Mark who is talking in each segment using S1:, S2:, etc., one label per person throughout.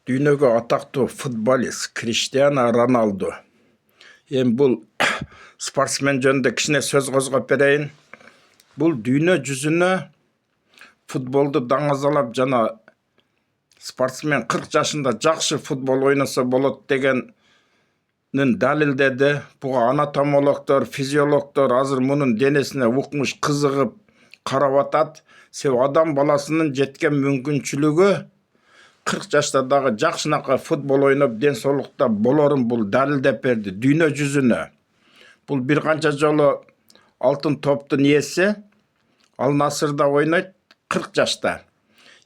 S1: Дүйнөгө атактуу футболист Криштиану Роналду. Бул спортсмен жөнүндө кичине сөз козгоп берейин. Бул дүйнө жүзүнө футболду даңазалап жана спортсмен 40 жашында жакшы футбол ойносо болот дегенин далилдеди. Буга анатомологдор, физиологдор азыр мунун денесине укмуш кызыгып карап атат. Себеби адам баласынын жеткен мүмкүнчүлүгү 40 жашта дагы жакшынакай футбол ойноп ден соолукта болорун бул далилдеп берди дүйнө жүзүнө. Бул бир канча жолу алтын топтун ээси, Ал Насырда ойнойт 40 жашта.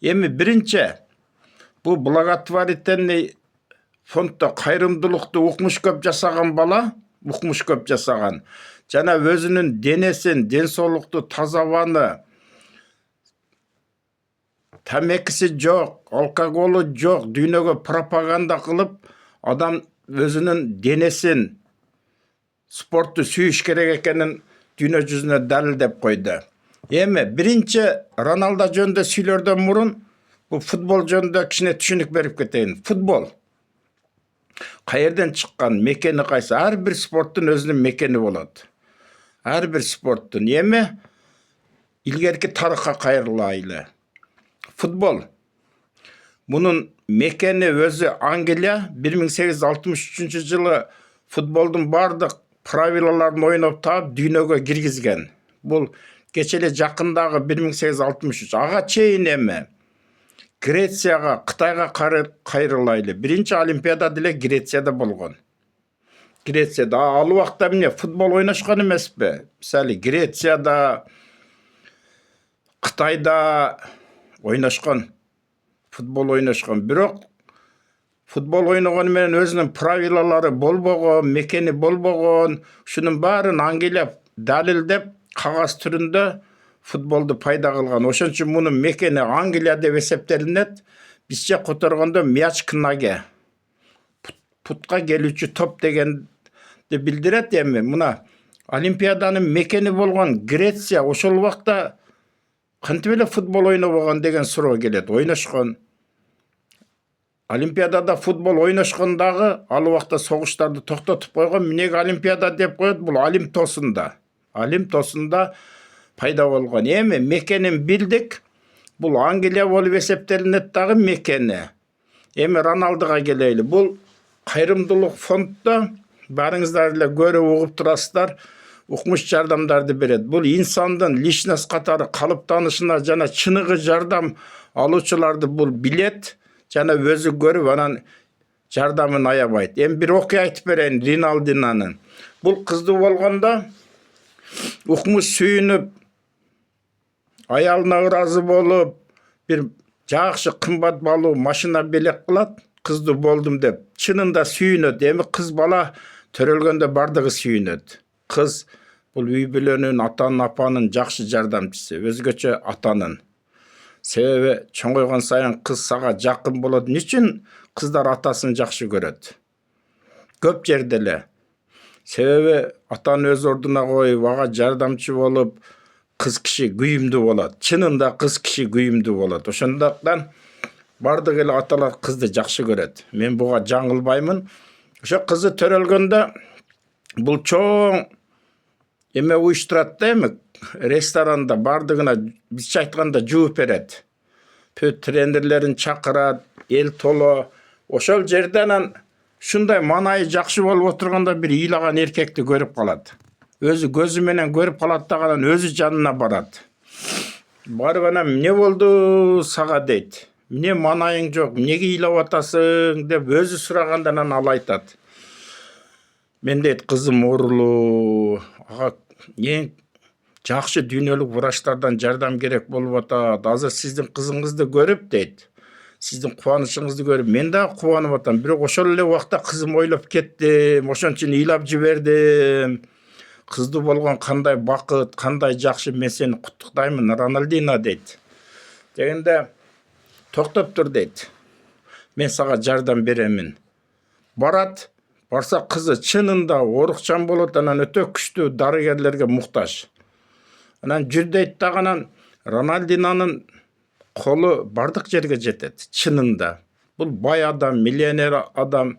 S1: Эми биринчи бул благотворительный фонддо кайрымдуулукту укмуш көп жасаган бала, укмуш көп жасаган. Жана өзүнүн денесин, ден соолукту, таза абаны, тамекиси жок, алкоголу жок, дүйнөгө пропаганда кылып, адам өзүнүн денесин, спортту сүйүш керек экенин дүйнө жүзүнө далилдеп койду. Эми биринчи Роналдо жөнүндө сүйлөрдөн мурун бул футбол жөнүндө кичине түшүнүк берип кетейин. Футбол каерден чыккан, мекени кайсы? Ар бир спорттун өзүнүн мекени болот. Ар бир спорттун. Эми илгерки тарыхка кайрылайлы. Футбол мунун мекени өзү Англия. 1863 жылы футболдун бардык правилаларын ойноп таап дүйнөгө киргизген. Бул кечеле жакындагы 1863. Ага чейин эми Грецияга, Кытайга кайрылайлы. Биринчи Олимпиада деле Грецияда болгон. Грецияда ал убакта эмне футбол ойношкон эмеспи? Мисалы Грецияда, Кытайда ойношкон, футбол ойношкон. Бирок футбол ойногону менен өзүнүн правилалары болбогон, мекени болбогон. Ушунун баарын Англия далилдеп кагаз түрүндө футболду пайда кылган. Ошон үчүн мунун мекени Англия деп эсептелинет. Бизче которгондо мяч к ноге. Путка келүүчү топ дегенди билдирет. Эми мына Олимпиаданын мекени болгон Греция ошол убакта кантип эле футбол ойнобогон деген суроо келет. Ойношкон. Олимпиадада футбол ойношкон дагы ал убакта согуштарды токтотуп койгон. Эмнеге Олимпиада деп коет? Бул Олимп тоосунда пайда болгон. Эми мекенин билдик. Бул Англия болуп эсептелинет дагы мекени. Эми Роналдуга келели. Бул кайрымдуулук фонддо баарыңыздар эле көрүп угуп турасыздар, укмуш жардамдарды берет. Бул инсандын личность катары калыптанышына жана чыныгы жардам алуучуларды бул билет жана өзү көрүп анан жардамын аябайт. Эми бир окуя айтып берейин Риналдинанын. Бул кыздуу болгондо укмуш сүйүнүп, аялына ыраазы болуп, бир жакшы кымбат баалуу машина белек кылат, кыздуу болдум деп. Чынында сүйүнөт. Эми кыз бала төрөлгөндө бардыгы сүйүнөт. Кыз бул үй бүлөнүн, атанын, апанын жакшы жардамчысы, өзгөчө атанын. Себеби чоңойгон сайын кыз сага жакын болот. Эмне үчүн кыздар атасын жакшы көрөт? Көп жерде эле. Себеби атаны өз ордуна коюп, ага жардамчы болуп, кыз киши күйүмдүү болот. Чынында кыз киши күйүмдүү болот. Ошондуктан бардык эле аталар кызды жакшы көрөт. Мен буга жаңылбаймын. Ошо кызы төрөлгөндө бул чоң эме уюштурат да, эми ресторанда бардыгына бизче айтканда жууп берет. Тренерлерин чакырат, эл толо. Ошол жерде анан ушундай маанайы жакшы болуп отурганда бир ыйлаган эркекти көрүп калат. Өзү көзү менен көрүп калат да анан өзү жанына барат. Барып анан эмне болду сага дейт. Эмне маанайың жок, эмнеге ыйлап атасың деп өзү сураганда анан ал айтат. Мен дейт кызым оорулуу, ага эң жакшы дүйнөлүк врачтардан жардам керек болуп атат. Азыр сиздин кызыңызды көрүп дейт. Сиздин кубанычыңызды көрүп мен дагы кубанып атам. Бирок ошол эле убакта кызым ойлоп кеттим. Ошон үчүн ыйлап жибердим. Кыздуу болгон кандай бакыт, кандай жакшы, мен сени куттуктаймын, Рональдино дейт. Дегенде токтоп тур дейт. Мен сага жардам беремин. Барат. Барса кызы чынында оорукчан болот, анан өтө күчтүү дарыгерлерге муктаж. Анан жүр дейт дагы анан Рональдинонун колу бардык жерге жетет. Чынында. Бул бай адам, миллионер адам.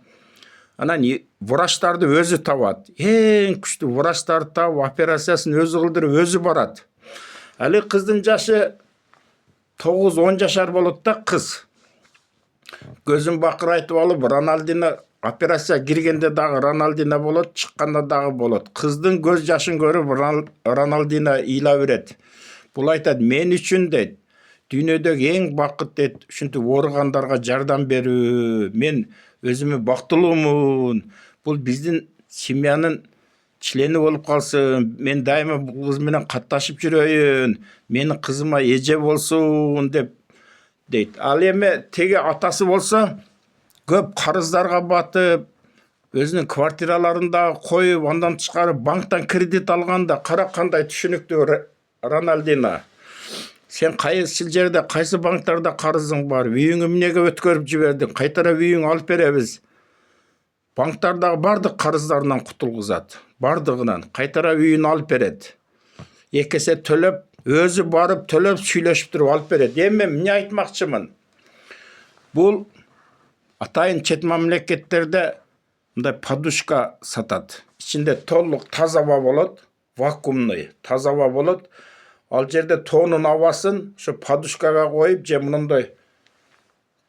S1: Анан врачтарды өзү табат. Эң күчтүү врачтарды табып, операциясын өзү кылдырып, өзү барат. Али кыздын жашы 9-10 жашар болот да кыз. Көзүн бакырайтып алып, Роналдина операция киргенде дагы Роналдина болот, чыкканда дагы болот. Кыздын көз жашын көрүп Роналдина ыйла берет. Бул айтат, мен үчүн дейт, дүйнөдөгү эң бакыт дейт, ушинтип ооругандарга жардам берүү. Мен өзүмө бактылуумун. Бул биздин семьянын члени болуп калсын. Мен дайыма бул кыз менен катташып жүрөйүн. Менин кызыма эже болсун деп дейт. Ал эми теги атасы болсо көп карыздарга батып, өзүнүн квартираларын да коюп, андан тышкары банктан кредит алганда кара кандай түшүнүктүү Рональдина. Сен кайсы жерде, кайсы банктарда карызың бар? Үйүңү эмнеге өткөрүп жибердиң? Кайтара үйүңү алып беребиз. Банктардагы бардык карыздарынан кутулгузат. Бардыгынан кайтара үйүн алып берет. Экесе төлөп, өзү барып төлөп сүйлөшүп туруп алып берет. Эми эмне айтмакчымын? Бул атайын чет мамлекеттерде мындай подушка сатат. Ичинде толук таза аба болот, вакуумный таза аба болот. Ал жерде тоонун абасын ошо подушкага коюп, же мындай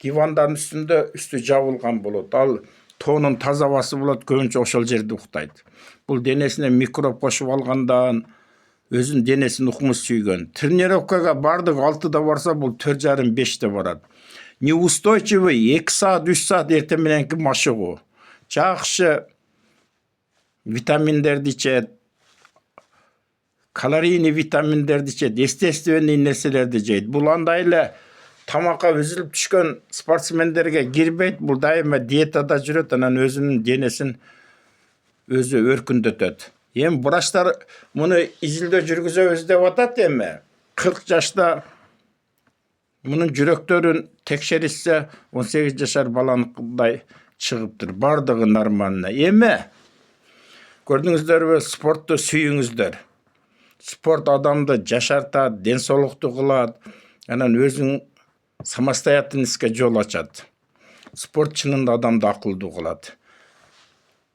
S1: дивандардын үстүндө үстү жабылган болот. Ал тоонун таза абасы болот, көбүнчө ошол жерде уктайт. Бул денесине микроб кошуп алгандан, өзүнүн денесин укмуш сүйгөн. Тренировкага бардык 6-да барса, бул 4,5-5-те барат. Неустойчивый 2 саат, 3 саат эртең мененки машыгуу. Жакшы витаминдерди ичет, калорийный витаминдерди ичет, естественный нерселерди жейт. Бул андай эле тамакка үзүлүп түшкөн спортсмендерге кирбейт. Бул дайыма диетада жүрөт, анан өзүнүн денесин өзү өркүндөтөт. Эми врачтар муну изилдөө жүргүзөбүз деп атат эми. 40 жашта мунун жүрөктөрүн текшеришсе 18 жашар баланыкындай чыгыптыр. Бардыгы нормально. Эми көрдүңүздөрбү, спортту сүйүңүздөр. Спорт адамды жашартат, ден соолукту кылат, анан өзүң самостоятельностька жол ачат. Спорт чынында адамды акылдуу кылат.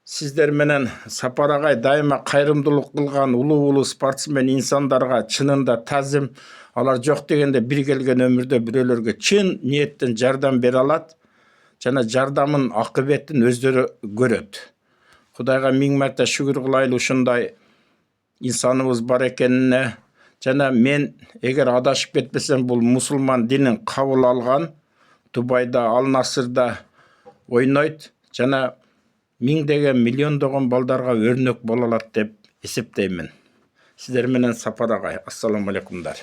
S1: Сиздер менен Сапар агай дайыма кайрымдуулук кылган улуу спортсмен инсандарга чынында тазим. Алар жок дегенде бир келген өмүрдө бирөөлөргө чын ниеттен жардам бере алат. Жана жардамын акыбетін өздөрү көрөт. Кудайга миң марта шүгүр кылайлы ушундай инсаныбыз бар экенине. Жана мен эгер адашып кетпесем, бул мусулман динин кабыл алган, Дубайда, Ал-Насырда ойнойт. Жана миңдеген, миллиондогон балдарга өрнөк боло алат деп эсептеймин. Сиздер менен Сапар агай. Ассаламу алейкумдар.